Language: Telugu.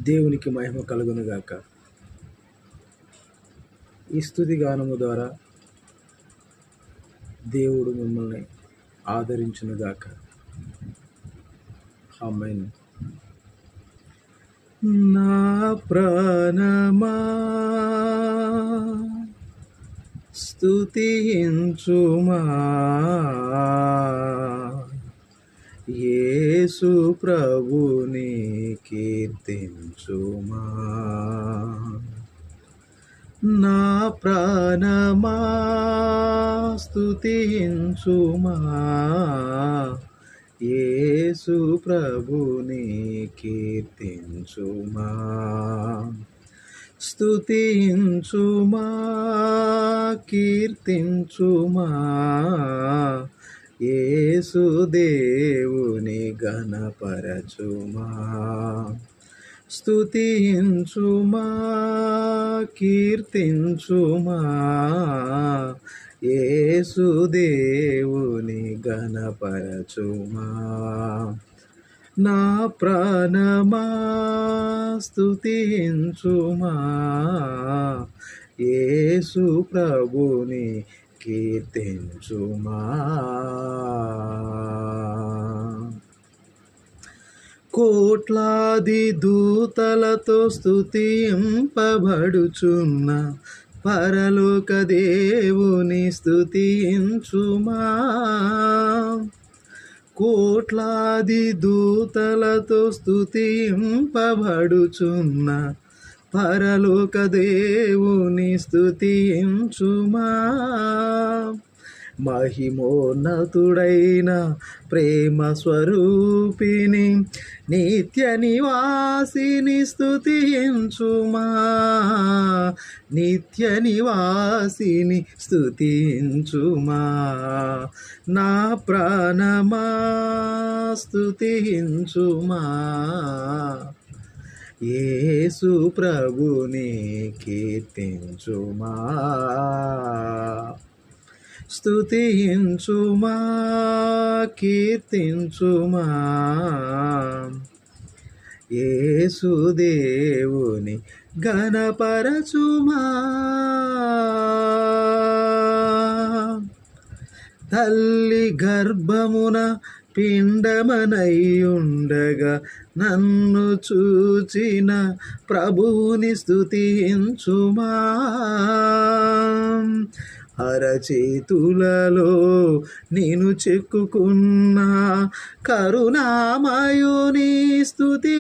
దేవునికి మహిమ కలుగునుగాక. ఈ స్తుతి గానము ద్వారా దేవుడు మిమ్మల్ని ఆదరించునుగాక. ఆమేన్. నా ప్రాణమా స్తుతించుమా, యేసు ప్రభుని కీర్తించుమా. నా ప్రాణమా స్తుతించుమా, యేసు ప్రభుని కీర్తించుమా. స్తుతించుమా, కీర్తించుమా, యేసు దేవుని ఘనపరచుమా. స్తుతించుమా, కీర్తించుమా, యేసు దేవుని ఘనపరచుమా. నా ప్రాణమా స్తుతించుమా, యేసు ప్రభుని కీర్తించుమా. కోట్లాది దూతలతో స్తుతింపబడుచున్న పరలోక దేవుని స్తుతించుమా. కోట్లాది దూతలతో స్తుతింపబడుచున్న పరలోక దేవుని స్తుతించుమా. మహిమోన్నతుడైన ప్రేమ స్వరూపిణి నిత్య నివాసిని స్తుతించుమా. నిత్య నివాసిని స్తుతించుమా. నా ప్రాణమా స్తుతించుమా, యేసు ప్రభుని కీర్తించుమా. స్తుతించుమా, కీర్తించుమా, యేసు దేవుని ఘనపరచుమా. తల్లి గర్భమున పిండమనయ్యుండగా నన్ను చూచిన ప్రభువుని స్తుతించుమా. అరచేతులలో నేను చెక్కుకున్న కరుణామయుని స్తుతి